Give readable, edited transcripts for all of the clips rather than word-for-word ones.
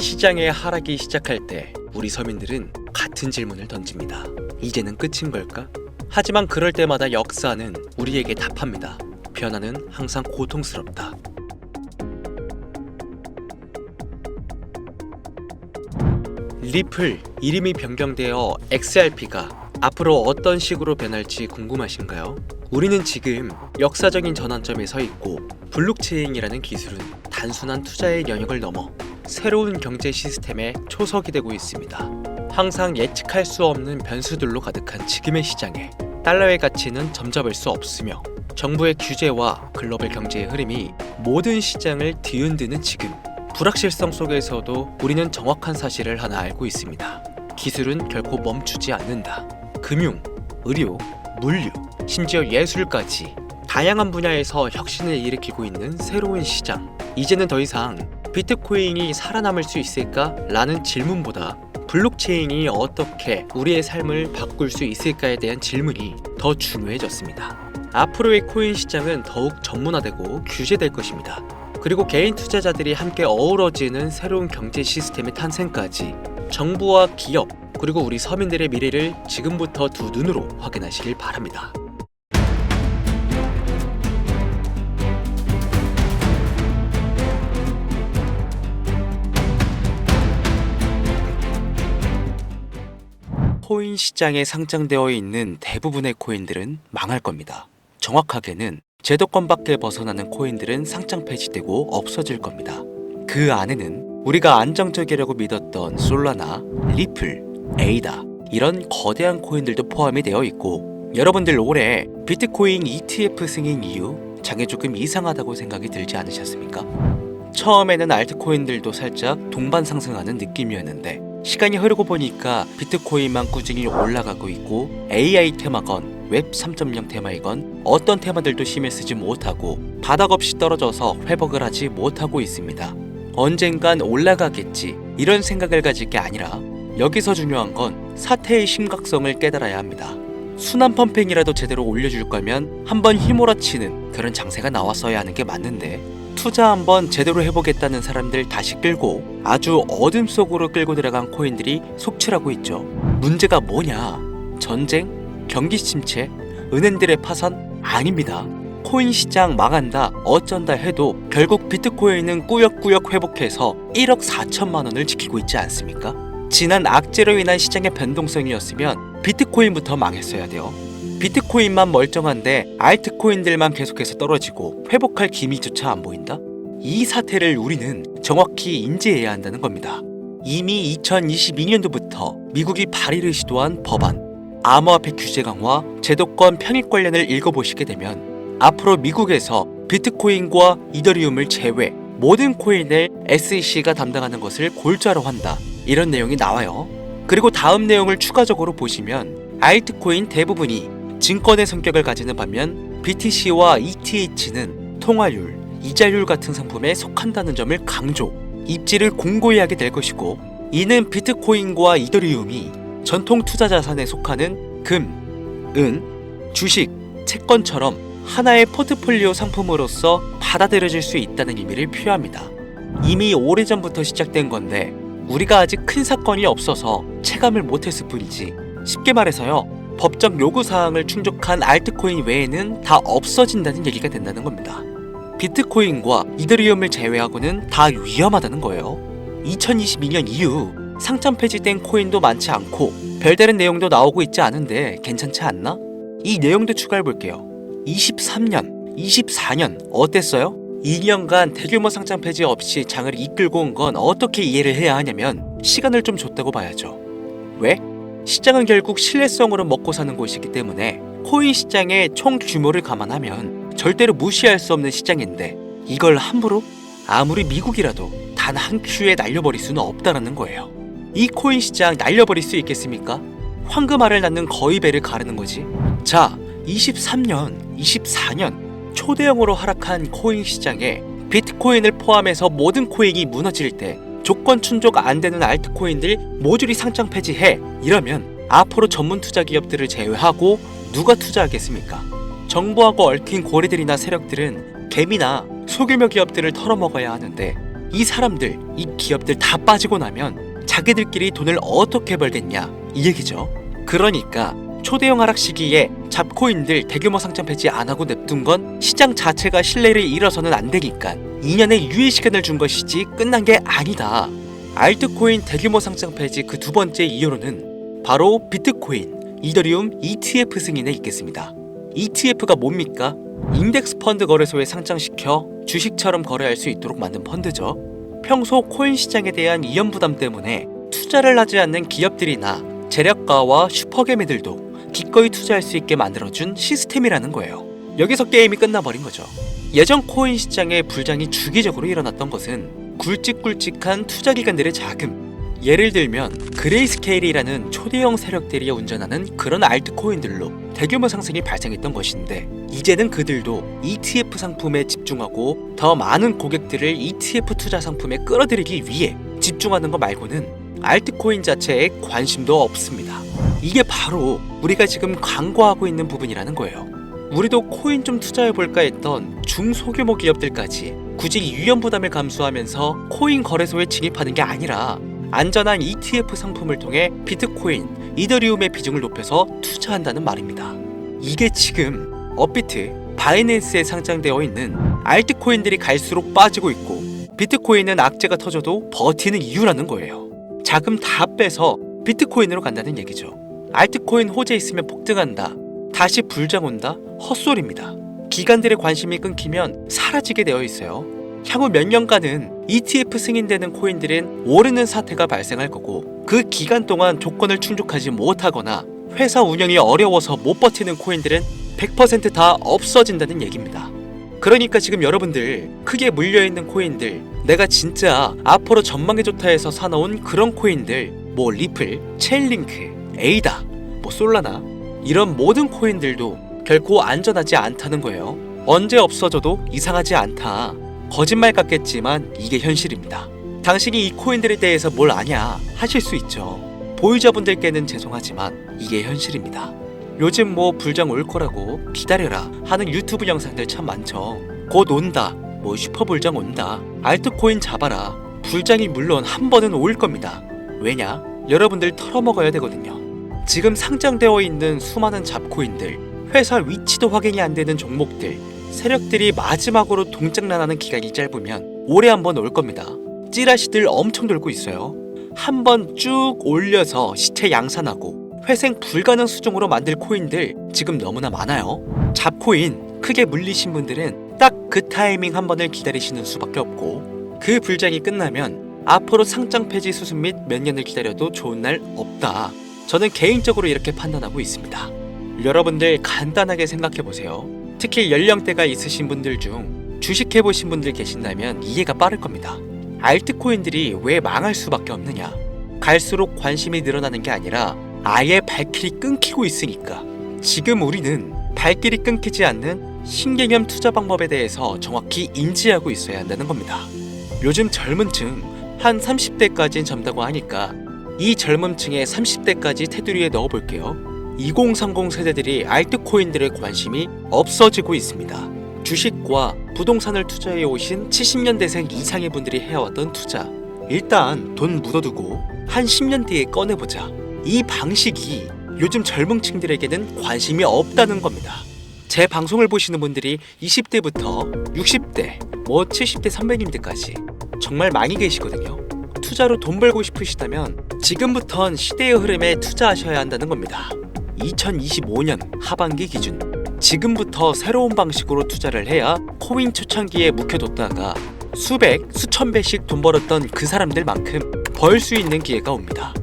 시장의 하락이 시작할 때 우리 서민들은 같은 질문을 던집니다. 이제는 끝인 걸까? 하지만 그럴 때마다 역사는 우리에게 답합니다. 변화는 항상 고통스럽다. 리플 이름이 변경되어 XRP가 앞으로 어떤 식으로 변할지 궁금하신가요? 우리는 지금 역사적인 전환점에 서 있고 블록체인이라는 기술은 단순한 투자의 영역을 넘어 새로운 경제 시스템의 초석이 되고 있습니다. 항상 예측할 수 없는 변수들로 가득한 지금의 시장에 달러의 가치는 점잡을 수 없으며 정부의 규제와 글로벌 경제의 흐름이 모든 시장을 뒤흔드는 지금, 불확실성 속에서도 우리는 정확한 사실을 하나 알고 있습니다. 기술은 결코 멈추지 않는다. 금융, 의료, 물류, 심지어 예술까지 다양한 분야에서 혁신을 일으키고 있는 새로운 시장. 이제는 더 이상 비트코인이 살아남을 수 있을까? 라는 질문보다 블록체인이 어떻게 우리의 삶을 바꿀 수 있을까에 대한 질문이 더 중요해졌습니다. 앞으로의 코인 시장은 더욱 전문화되고 규제될 것입니다. 그리고 개인 투자자들이 함께 어우러지는 새로운 경제 시스템의 탄생까지 정부와 기업, 그리고 우리 서민들의 미래를 지금부터 두 눈으로 확인하시길 바랍니다. 코인 시장에 상장되어 있는 대부분의 코인들은 망할 겁니다. 정확하게는 제도권 밖에 벗어나는 코인들은 상장 폐지되고 없어질 겁니다. 그 안에는 우리가 안정적이라고 믿었던 솔라나, 리플, 에이다 이런 거대한 코인들도 포함이 되어 있고, 여러분들 올해 비트코인 ETF 승인 이후 장이 조금 이상하다고 생각이 들지 않으셨습니까? 처음에는 알트코인들도 살짝 동반 상승하는 느낌이었는데 시간이 흐르고 보니까 비트코인만 꾸준히 올라가고 있고, AI 테마건 웹 3.0 테마이건 어떤 테마들도 힘을 쓰지 못하고 바닥 없이 떨어져서 회복을 하지 못하고 있습니다. 언젠간 올라가겠지 이런 생각을 가질 게 아니라 여기서 중요한 건 사태의 심각성을 깨달아야 합니다. 순환 펌핑이라도 제대로 올려줄 거면 한번 휘몰아치는 그런 장세가 나왔어야 하는 게 맞는데, 투자 한번 제대로 해보겠다는 사람들 다시 끌고 아주 어둠 속으로 끌고 들어간 코인들이 속출하고 있죠. 문제가 뭐냐? 전쟁? 경기 침체? 은행들의 파산? 아닙니다. 코인 시장 망한다, 어쩐다 해도 결국 비트코인은 꾸역꾸역 회복해서 1억 4천만 원을 지키고 있지 않습니까? 지난 악재로 인한 시장의 변동성이었으면 비트코인부터 망했어야 돼요. 비트코인만 멀쩡한데 알트코인들만 계속해서 떨어지고 회복할 기미조차 안 보인다? 이 사태를 우리는 정확히 인지해야 한다는 겁니다. 이미 2022년도부터 미국이 발의를 시도한 법안, 암호화폐 규제 강화, 제도권 편입 관련을 읽어보시게 되면 앞으로 미국에서 비트코인과 이더리움을 제외 모든 코인을 SEC가 담당하는 것을 골자로 한다, 이런 내용이 나와요. 그리고 다음 내용을 추가적으로 보시면 알트코인 대부분이 증권의 성격을 가지는 반면 BTC와 ETH는 통화율, 이자율 같은 상품에 속한다는 점을 강조, 입지를 공고히 하게 될 것이고, 이는 비트코인과 이더리움이 전통 투자 자산에 속하는 금, 은, 주식, 채권처럼 하나의 포트폴리오 상품으로서 받아들여질 수 있다는 의미를 표합니다. 이미 오래전부터 시작된 건데 우리가 아직 큰 사건이 없어서 체감을 못했을 뿐이지, 쉽게 말해서요, 법적 요구사항을 충족한 알트코인 외에는 다 없어진다는 얘기가 된다는 겁니다. 비트코인과 이더리움을 제외하고는 다 위험하다는 거예요. 2022년 이후 상장 폐지된 코인도 많지 않고 별다른 내용도 나오고 있지 않은데 괜찮지 않나? 이 내용도 추가해볼게요. 23년, 24년 어땠어요? 2년간 대규모 상장 폐지 없이 장을 이끌고 온 건 어떻게 이해를 해야 하냐면 시간을 좀 줬다고 봐야죠. 왜? 시장은 결국 신뢰성으로 먹고 사는 곳이기 때문에 코인 시장의 총 규모를 감안하면 절대로 무시할 수 없는 시장인데 이걸 함부로 아무리 미국이라도 단 한 큐에 날려버릴 수는 없다라는 거예요. 이 코인 시장 날려버릴 수 있겠습니까? 황금알을 낳는 거위배를 가르는 거지. 자, 23년, 24년 초대형으로 하락한 코인 시장에 비트코인을 포함해서 모든 코인이 무너질 때 조건 충족 안 되는 알트코인들 모조리 상장 폐지해, 이러면 앞으로 전문 투자 기업들을 제외하고 누가 투자하겠습니까? 정부하고 얽힌 고리들이나 세력들은 개미나 소규모 기업들을 털어먹어야 하는데 이 사람들, 이 기업들 다 빠지고 나면 자기들끼리 돈을 어떻게 벌겠냐 이 얘기죠. 그러니까 초대형 하락 시기에 잡코인들 대규모 상장 폐지 안 하고 냅둔 건 시장 자체가 신뢰를 잃어서는 안 되니까 2년의 유예 시간을 준 것이지 끝난 게 아니다. 알트코인 대규모 상장 폐지 그 두 번째 이유로는 바로 비트코인, 이더리움 ETF 승인에 있겠습니다. ETF가 뭡니까? 인덱스 펀드 거래소에 상장시켜 주식처럼 거래할 수 있도록 만든 펀드죠. 평소 코인 시장에 대한 위험 부담 때문에 투자를 하지 않는 기업들이나 재력가와 슈퍼개미들도 기꺼이 투자할 수 있게 만들어준 시스템이라는 거예요. 여기서 게임이 끝나버린 거죠. 예전 코인 시장의 불장이 주기적으로 일어났던 것은 굵직굵직한 투자기관들의 자금, 예를 들면 그레이스케일이라는 초대형 세력들이 운전하는 그런 알트코인들로 대규모 상승이 발생했던 것인데, 이제는 그들도 ETF 상품에 집중하고 더 많은 고객들을 ETF 투자 상품에 끌어들이기 위해 집중하는 것 말고는 알트코인 자체에 관심도 없습니다. 이게 바로 우리가 지금 광고하고 있는 부분이라는 거예요. 우리도 코인 좀 투자해볼까 했던 중소규모 기업들까지 굳이 위험 부담을 감수하면서 코인 거래소에 진입하는 게 아니라 안전한 ETF 상품을 통해 비트코인, 이더리움의 비중을 높여서 투자한다는 말입니다. 이게 지금 업비트, 바이낸스에 상장되어 있는 알트코인들이 갈수록 빠지고 있고 비트코인은 악재가 터져도 버티는 이유라는 거예요. 자금 다 빼서 비트코인으로 간다는 얘기죠. 알트코인 호재 있으면 폭등한다, 다시 불장 온다? 헛소리입니다. 기관들의 관심이 끊기면 사라지게 되어 있어요. 향후 몇 년간은 ETF 승인되는 코인들은 오르는 사태가 발생할 거고, 그 기간 동안 조건을 충족하지 못하거나 회사 운영이 어려워서 못 버티는 코인들은 100% 다 없어진다는 얘기입니다. 그러니까 지금 여러분들 크게 물려있는 코인들, 내가 진짜 앞으로 전망이 좋다 해서 사놓은 그런 코인들, 뭐 리플, 체인링크, 에이다, 뭐 솔라나, 이런 모든 코인들도 결코 안전하지 않다는 거예요. 언제 없어져도 이상하지 않다. 거짓말 같겠지만 이게 현실입니다. 당신이 이 코인들에 대해서 뭘 아냐 하실 수 있죠. 보유자분들께는 죄송하지만 이게 현실입니다. 요즘 뭐 불장 올 거라고 기다려라 하는 유튜브 영상들 참 많죠. 곧 온다, 뭐 슈퍼불장 온다, 알트코인 잡아라. 불장이 물론 한 번은 올 겁니다. 왜냐? 여러분들 털어먹어야 되거든요. 지금 상장되어 있는 수많은 잡코인들, 회사 위치도 확인이 안 되는 종목들, 세력들이 마지막으로 동작난하는 기간이 짧으면 올해 한 번 올 겁니다. 찌라시들 엄청 돌고 있어요. 한 번 쭉 올려서 시체 양산하고 회생 불가능 수준으로 만들 코인들 지금 너무나 많아요. 잡코인 크게 물리신 분들은 딱 그 타이밍 한 번을 기다리시는 수밖에 없고, 그 불장이 끝나면 앞으로 상장 폐지 수순 및 몇 년을 기다려도 좋은 날 없다. 저는 개인적으로 이렇게 판단하고 있습니다. 여러분들 간단하게 생각해보세요. 특히 연령대가 있으신 분들 중 주식해보신 분들 계신다면 이해가 빠를 겁니다. 알트코인들이 왜 망할 수밖에 없느냐? 갈수록 관심이 늘어나는 게 아니라 아예 발길이 끊기고 있으니까. 지금 우리는 발길이 끊기지 않는 신개념 투자 방법에 대해서 정확히 인지하고 있어야 한다는 겁니다. 요즘 젊은 층 한 30대까지는 젊다고 하니까 이 젊은 층의 30대까지 테두리에 넣어볼게요. 2030 세대들이 알트코인들의 관심이 없어지고 있습니다. 주식과 부동산을 투자해 오신 70년대생 이상의 분들이 해왔던 투자, 일단 돈 묻어두고 한 10년 뒤에 꺼내보자. 이 방식이 요즘 젊은 층들에게는 관심이 없다는 겁니다. 제 방송을 보시는 분들이 20대부터 60대, 뭐 70대 선배님들까지 정말 많이 계시거든요. 투자로 돈 벌고 싶으시다면 지금부턴 시대의 흐름에 투자하셔야 한다는 겁니다. 2025년 하반기 기준 지금부터 새로운 방식으로 투자를 해야 코인 초창기에 묵혀뒀다가 수백, 수천 배씩 돈 벌었던 그 사람들만큼 벌 수 있는 기회가 옵니다.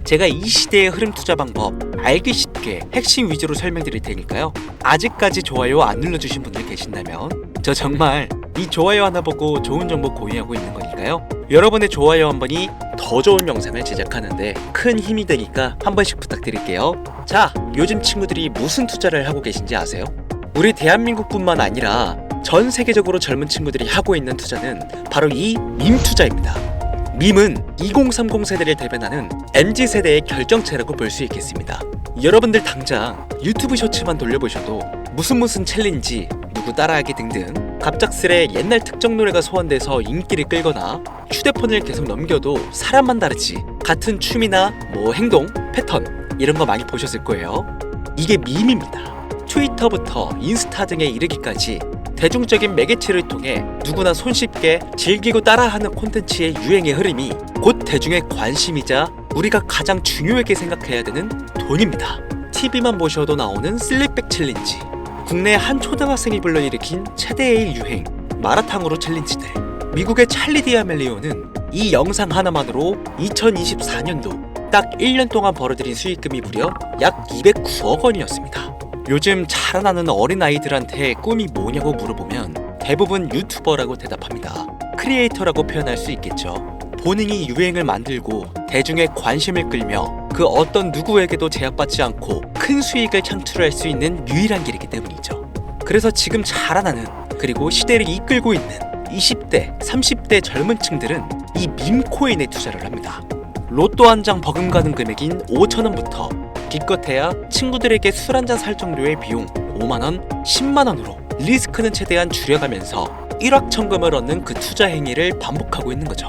제가 이 시대의 흐름 투자 방법 알기 쉽게 핵심 위주로 설명드릴 테니까요. 아직까지 좋아요 안 눌러주신 분들 계신다면 저 정말 이 좋아요 하나 보고 좋은 정보 공유하고 있는 거니까요. 여러분의 좋아요 한 번이 더 좋은 영상을 제작하는데 큰 힘이 되니까 한 번씩 부탁드릴게요. 자, 요즘 친구들이 무슨 투자를 하고 계신지 아세요? 우리 대한민국뿐만 아니라 전 세계적으로 젊은 친구들이 하고 있는 투자는 바로 이 밈 투자입니다. 밈은 2030 세대를 대변하는 MZ세대의 결정체라고 볼 수 있겠습니다. 여러분들 당장 유튜브 쇼츠만 돌려보셔도 무슨 챌린지, 누구 따라하기 등등 갑작스레 옛날 특정 노래가 소환돼서 인기를 끌거나 휴대폰을 계속 넘겨도 사람만 다르지 같은 춤이나 행동, 패턴 이런 거 많이 보셨을 거예요. 이게 밈입니다. 트위터부터 인스타 등에 이르기까지 대중적인 매개체를 통해 누구나 손쉽게 즐기고 따라하는 콘텐츠의 유행의 흐름이 곧 대중의 관심이자 우리가 가장 중요하게 생각해야 되는 돈입니다. TV만 보셔도 나오는 슬립백 챌린지, 국내 한 초등학생이 불러일으킨 최대의 유행 마라탕으로 챌린지들, 미국의 찰리 디아멜리오는 이 영상 하나만으로 2024년도 딱 1년 동안 벌어들인 수익금이 무려 약 209억 원이었습니다. 요즘 자라나는 어린아이들한테 꿈이 뭐냐고 물어보면 대부분 유튜버라고 대답합니다. 크리에이터라고 표현할 수 있겠죠. 본인이 유행을 만들고 대중의 관심을 끌며 그 어떤 누구에게도 제약받지 않고 큰 수익을 창출할 수 있는 유일한 길이기 때문이죠. 그래서 지금 자라나는 그리고 시대를 이끌고 있는 20대, 30대 젊은 층들은 이 밈코인에 투자를 합니다. 로또 한 장 버금가는 금액인 5,000원부터 기껏해야 친구들에게 술 한잔 살 정도의 비용 5만원, 10만원으로 리스크는 최대한 줄여가면서 일확천금을 얻는 그 투자 행위를 반복하고 있는 거죠.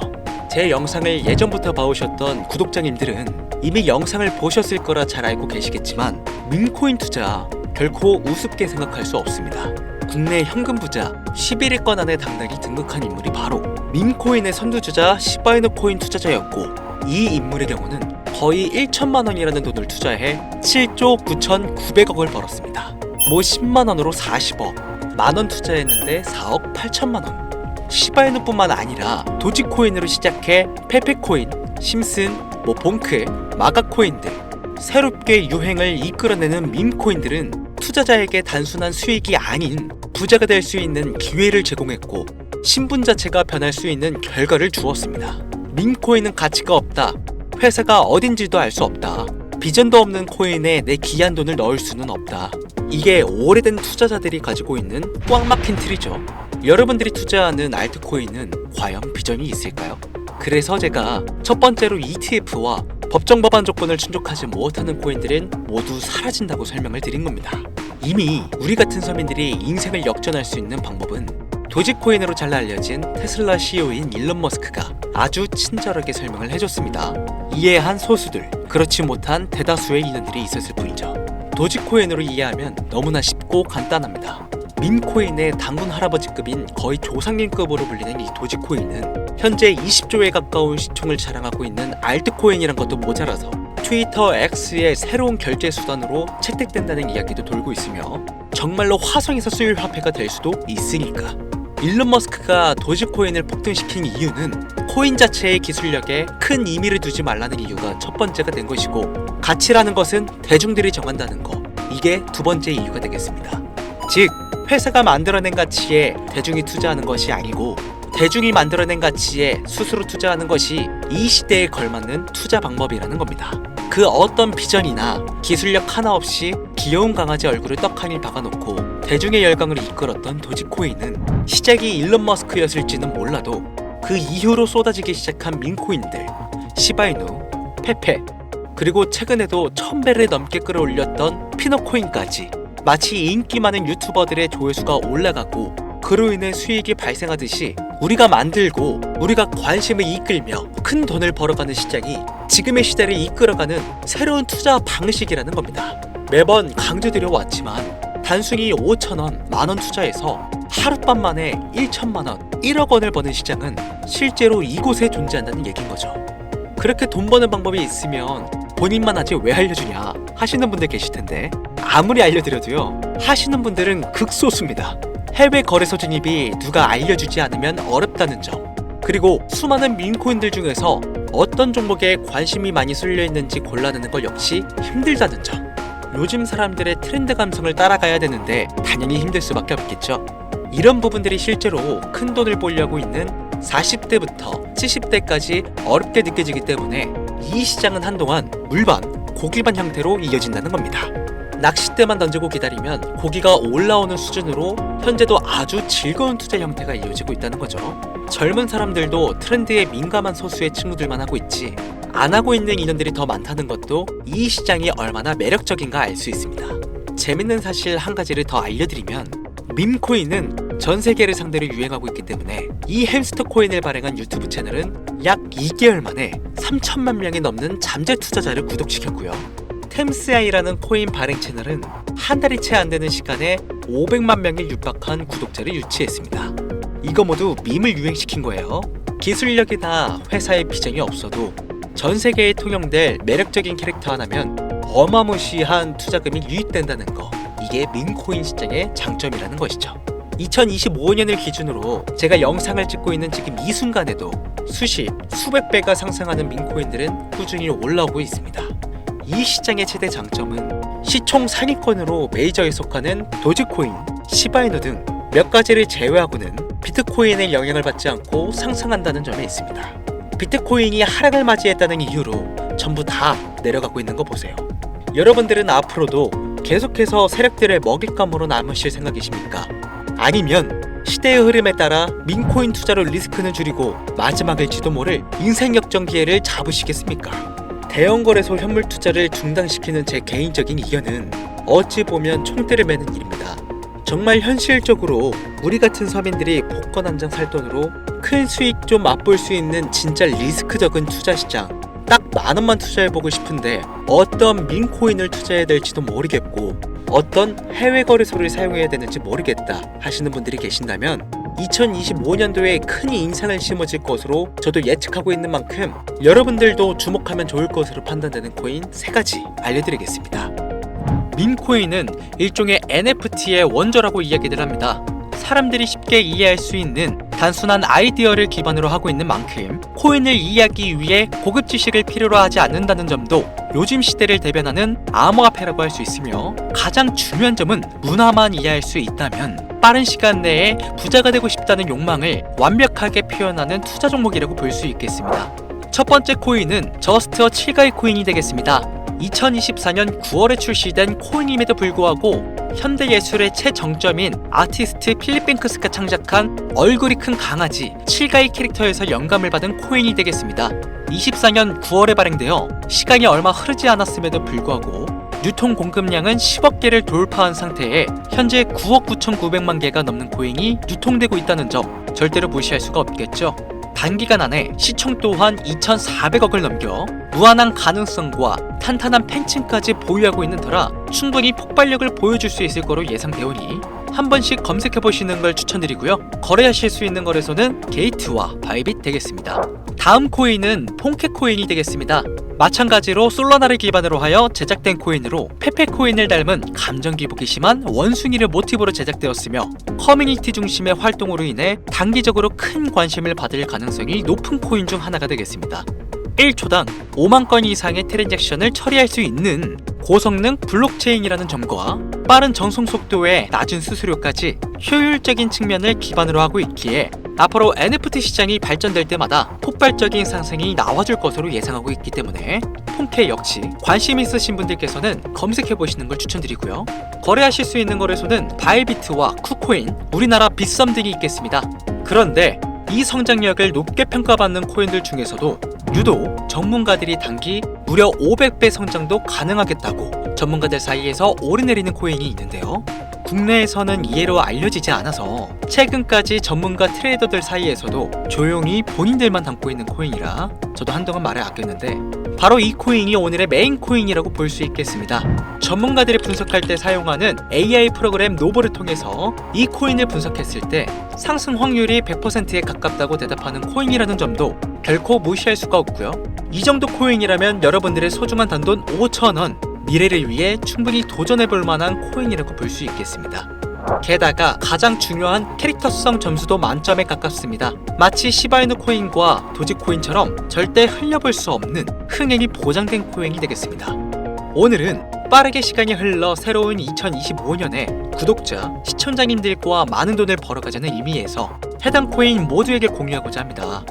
제 영상을 예전부터 봐오셨던 구독자님들은 이미 영상을 보셨을 거라 잘 알고 계시겠지만 밈코인 투자 결코 우습게 생각할 수 없습니다. 국내 현금 부자 11위권 안에 당당히 등극한 인물이 바로 밈코인의 선두주자 시바이누 코인 투자자였고, 이 인물의 경우는 거의 1천만 원이라는 돈을 투자해 7조 9,900억을 벌었습니다. 10만원으로 40억, 만원 투자했는데 4억 8천만 원. 시바이누뿐만 아니라 도지코인으로 시작해 페페코인, 심슨, 봉크, 마가코인 등 새롭게 유행을 이끌어내는 밈코인들은 투자자에게 단순한 수익이 아닌 부자가 될 수 있는 기회를 제공했고, 신분 자체가 변할 수 있는 결과를 주었습니다. 밈코인은 가치가 없다, 회사가 어딘지도 알 수 없다, 비전도 없는 코인에 내 귀한 돈을 넣을 수는 없다. 이게 오래된 투자자들이 가지고 있는 꽉 막힌 틀이죠. 여러분들이 투자하는 알트코인은 과연 비전이 있을까요? 그래서 제가 첫 번째로 ETF와 법정 법안 조건을 충족하지 못하는 코인들은 모두 사라진다고 설명을 드린 겁니다. 이미 우리 같은 서민들이 인생을 역전할 수 있는 방법은 도지코인으로 잘 알려진 테슬라 CEO인 일론 머스크가 아주 친절하게 설명을 해줬습니다. 이해한 소수들, 그렇지 못한 대다수의 인원들이 있었을 뿐이죠. 도지코인으로 이해하면 너무나 쉽고 간단합니다. 밈코인의 당군 할아버지급인 거의 조상님급으로 불리는 이 도지코인은 현재 20조에 가까운 시총을 자랑하고 있는 알트코인이란 것도 모자라서 트위터 X의 새로운 결제 수단으로 채택된다는 이야기도 돌고 있으며 정말로 화성에서 쓰일 화폐가 될 수도 있으니까. 일론 머스크가 도지코인을 폭등시킨 이유는 코인 자체의 기술력에 큰 의미를 두지 말라는 이유가 첫 번째가 된 것이고, 가치라는 것은 대중들이 정한다는 거, 이게 두 번째 이유가 되겠습니다. 즉, 회사가 만들어낸 가치에 대중이 투자하는 것이 아니고 대중이 만들어낸 가치에 스스로 투자하는 것이 이 시대에 걸맞는 투자 방법이라는 겁니다. 그 어떤 비전이나 기술력 하나 없이 귀여운 강아지 얼굴을 떡하니 박아놓고 대중의 열광을 이끌었던 도지코인은 시작이 일론 머스크였을지는 몰라도 그 이후로 쏟아지기 시작한 밈코인들, 시바이누, 페페, 그리고 최근에도 1000배를 넘게 끌어올렸던 피노코인까지 마치 인기 많은 유튜버들의 조회수가 올라가고 그로 인해 수익이 발생하듯이 우리가 만들고 우리가 관심을 이끌며 큰 돈을 벌어가는 시장이 지금의 시대를 이끌어가는 새로운 투자 방식이라는 겁니다. 매번 강조드려 왔지만 단순히 5,000원, 만원 투자해서 하룻밤 만에 1천만원, 1억 원을 버는 시장은 실제로 이곳에 존재한다는 얘기인 거죠. 그렇게 돈 버는 방법이 있으면 본인만 하지 왜 알려주냐 하시는 분들 계실 텐데, 아무리 알려드려도요, 하시는 분들은 극소수입니다. 해외 거래소 진입이 누가 알려주지 않으면 어렵다는 점, 그리고 수많은 밈코인들 중에서 어떤 종목에 관심이 많이 쏠려 있는지 골라내는 것 역시 힘들다는 점. 요즘 사람들의 트렌드 감성을 따라가야 되는데 당연히 힘들 수밖에 없겠죠. 이런 부분들이 실제로 큰 돈을 벌려고 있는 40대부터 70대까지 어렵게 느껴지기 때문에 이 시장은 한동안 물반, 고기반 형태로 이어진다는 겁니다. 낚싯대만 던지고 기다리면 고기가 올라오는 수준으로 현재도 아주 즐거운 투자 형태가 이어지고 있다는 거죠. 젊은 사람들도 트렌드에 민감한 소수의 친구들만 하고 있지, 안 하고 있는 인원들이 더 많다는 것도 이 시장이 얼마나 매력적인가 알 수 있습니다. 재밌는 사실 한 가지를 더 알려드리면, 밈코인은 전 세계를 상대로 유행하고 있기 때문에 이 햄스터 코인을 발행한 유튜브 채널은 약 2개월 만에 3천만 명이 넘는 잠재 투자자를 구독시켰고요. 템스아이라는 코인 발행 채널은 한 달이 채 안 되는 시간에 500만 명에 육박한 구독자를 유치했습니다. 이거 모두 밈을 유행시킨 거예요. 기술력이나 회사의 비전이 없어도 전 세계에 통용될 매력적인 캐릭터 하나면 어마무시한 투자금이 유입된다는 거, 이게 밈코인 시장의 장점이라는 것이죠. 2025년을 기준으로 제가 영상을 찍고 있는 지금 이 순간에도 수백 배가 상승하는 밈코인들은 꾸준히 올라오고 있습니다. 이 시장의 최대 장점은 시총 상위권으로 메이저에 속하는 도지코인, 시바이누 등 몇 가지를 제외하고는 비트코인의 영향을 받지 않고 상승한다는 점에 있습니다. 비트코인이 하락을 맞이했다는 이유로 전부 다 내려가고 있는 거 보세요. 여러분들은 앞으로도 계속해서 세력들의 먹잇감으로 남으실 생각이십니까? 아니면 시대의 흐름에 따라 밈코인 투자로 리스크는 줄이고 마지막일지도 모를 인생 역전 기회를 잡으시겠습니까? 대형 거래소 현물 투자를 중단시키는 제 개인적인 의견은 어찌 보면 총대를 매는 일입니다. 정말 현실적으로 우리 같은 서민들이 복권 한 장 살 돈으로 큰 수익 좀 맛볼 수 있는 진짜 리스크 적은 투자 시장, 딱 10,000원만 투자해보고 싶은데 어떤 밈코인을 투자해야 될지도 모르겠고 어떤 해외 거래소를 사용해야 되는지 모르겠다 하시는 분들이 계신다면 2025년도에 큰 인상을 심어질 것으로 저도 예측하고 있는 만큼 여러분들도 주목하면 좋을 것으로 판단되는 코인 3가지 알려드리겠습니다. 밈코인은 일종의 NFT의 원조라고 이야기들 합니다. 사람들이 쉽게 이해할 수 있는 단순한 아이디어를 기반으로 하고 있는 만큼 코인을 이해하기 위해 고급 지식을 필요로 하지 않는다는 점도 요즘 시대를 대변하는 암호화폐라고 할 수 있으며, 가장 중요한 점은 문화만 이해할 수 있다면 빠른 시간 내에 부자가 되고 싶다는 욕망을 완벽하게 표현하는 투자 종목이라고 볼 수 있겠습니다. 첫 번째 코인은 저스트어 7가이 코인이 되겠습니다. 2024년 9월에 출시된 코인임에도 불구하고 현대예술의 최정점인 아티스트 필립 뱅크스가 창작한 얼굴이 큰 강아지 7가이 캐릭터에서 영감을 받은 코인이 되겠습니다. 24년 9월에 발행되어 시간이 얼마 흐르지 않았음에도 불구하고 유통 공급량은 10억 개를 돌파한 상태에 현재 9억 9,900만 개가 넘는 코인이 유통되고 있다는 점 절대로 무시할 수가 없겠죠. 단기간 안에 시총 또한 2,400억을 넘겨 무한한 가능성과 탄탄한 팬층까지 보유하고 있는 터라 충분히 폭발력을 보여줄 수 있을 거로 예상되오니 한 번씩 검색해보시는 걸 추천드리고요. 거래하실 수 있는 거래소는 게이트와 바이빗 되겠습니다. 다음 코인은 폰캣코인이 되겠습니다. 마찬가지로 솔라나를 기반으로 하여 제작된 코인으로 페페코인을 닮은 감정 기복이 심한 원숭이를 모티브로 제작되었으며 커뮤니티 중심의 활동으로 인해 단기적으로 큰 관심을 받을 가능성이 높은 코인 중 하나가 되겠습니다. 1초당 5만 건 이상의 트랜잭션을 처리할 수 있는 고성능 블록체인이라는 점과 빠른 전송 속도에 낮은 수수료까지 효율적인 측면을 기반으로 하고 있기에 앞으로 NFT 시장이 발전될 때마다 폭발적인 상승이 나와줄 것으로 예상하고 있기 때문에 폰캣 역시 관심 있으신 분들께서는 검색해보시는 걸 추천드리고요. 거래하실 수 있는 거래소는 바이비트와 쿠코인, 우리나라 빗썸 등이 있겠습니다. 그런데 이 성장력을 높게 평가받는 코인들 중에서도 유독 전문가들이 단기 무려 500배 성장도 가능하겠다고 전문가들 사이에서 오르내리는 코인이 있는데요. 국내에서는 이해로 알려지지 않아서 최근까지 전문가 트레이더들 사이에서도 조용히 본인들만 담고 있는 코인이라 저도 한동안 말을 아꼈는데 바로 이 코인이 오늘의 메인 코인이라고 볼 수 있겠습니다. 전문가들이 분석할 때 사용하는 AI 프로그램 노보를 통해서 이 코인을 분석했을 때 상승 확률이 100%에 가깝다고 대답하는 코인이라는 점도 결코 무시할 수가 없고요. 이 정도 코인이라면 여러분들의 소중한 단돈 5,000원, 미래를 위해 충분히 도전해볼 만한 코인이라고 볼 수 있겠습니다. 게다가 가장 중요한 캐릭터성 점수도 만점에 가깝습니다. 마치 시바이누 코인과 도지코인처럼 절대 흘려볼 수 없는 흥행이 보장된 코인이 되겠습니다. 오늘은 빠르게 시간이 흘러 새로운 2025년에 구독자, 시청자님들과 많은 돈을 벌어가자는 의미에서 해당 코인 모두에게 공유하고자 합니다.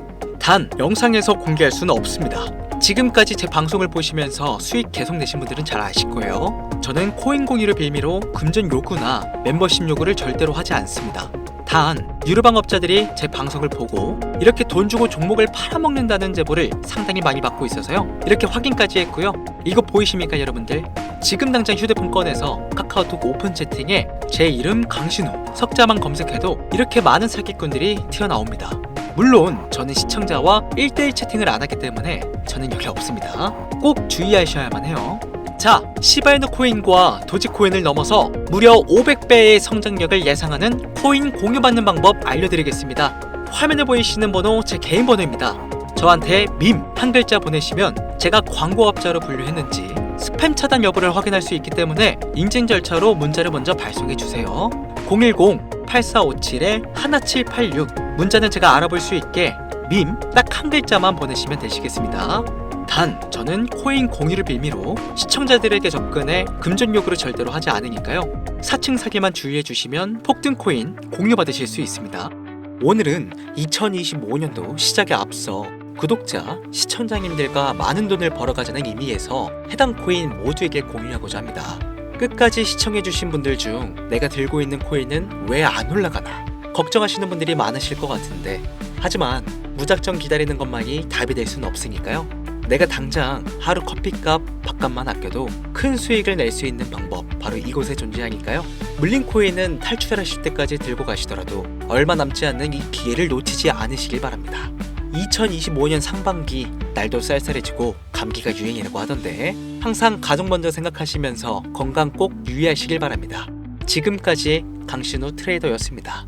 단 영상에서 공개할 수는 없습니다. 지금까지 제 방송을 보시면서 수익 계속 내신 분들은 잘 아실 거예요. 저는 코인 공유를 빌미로 금전 요구나 멤버십 요구를 절대로 하지 않습니다. 단 유료방업자들이 제 방송을 보고 이렇게 돈 주고 종목을 팔아먹는다는 제보를 상당히 많이 받고 있어서요, 이렇게 확인까지 했고요. 이거 보이십니까 여러분들? 지금 당장 휴대폰 꺼내서 카카오톡 오픈 채팅에 제 이름 강신우 석자만 검색해도 이렇게 많은 사기꾼들이 튀어나옵니다. 물론 저는 시청자와 1대1 채팅을 안 하기 때문에 저는 여기 없습니다. 꼭 주의하셔야만 해요. 자, 시바이누 코인과 도지코인을 넘어서 무려 500배의 성장력을 예상하는 코인 공유받는 방법 알려드리겠습니다. 화면에 보이시는 번호 제 개인 번호입니다. 저한테 밈 한 글자 보내시면 제가 광고업자로 분류했는지 스팸 차단 여부를 확인할 수 있기 때문에 인증 절차로 문자를 먼저 발송해주세요. 010-8457-1786 문자는 제가 알아볼 수 있게 밈 딱 한 글자만 보내시면 되시겠습니다. 단 저는 코인 공유를 빌미로 시청자들에게 접근해 금전 요구를 절대로 하지 않으니까요, 사칭 사기만 주의해 주시면 폭등 코인 공유 받으실 수 있습니다. 오늘은 2025년도 시작에 앞서 구독자, 시청자님들과 많은 돈을 벌어가자는 의미에서 해당 코인 모두에게 공유하고자 합니다. 끝까지 시청해주신 분들 중 내가 들고 있는 코인은 왜 안 올라가나 걱정하시는 분들이 많으실 것 같은데, 하지만 무작정 기다리는 것만이 답이 될 수는 없으니까요. 내가 당장 하루 커피값, 밥값만 아껴도 큰 수익을 낼 수 있는 방법 바로 이곳에 존재하니까요. 물린 코인은 탈출하실 때까지 들고 가시더라도 얼마 남지 않는 이 기회를 놓치지 않으시길 바랍니다. 2025년 상반기 날도 쌀쌀해지고 감기가 유행이라고 하던데 항상 가족 먼저 생각하시면서 건강 꼭 유의하시길 바랍니다. 지금까지 강신우 트레이더였습니다.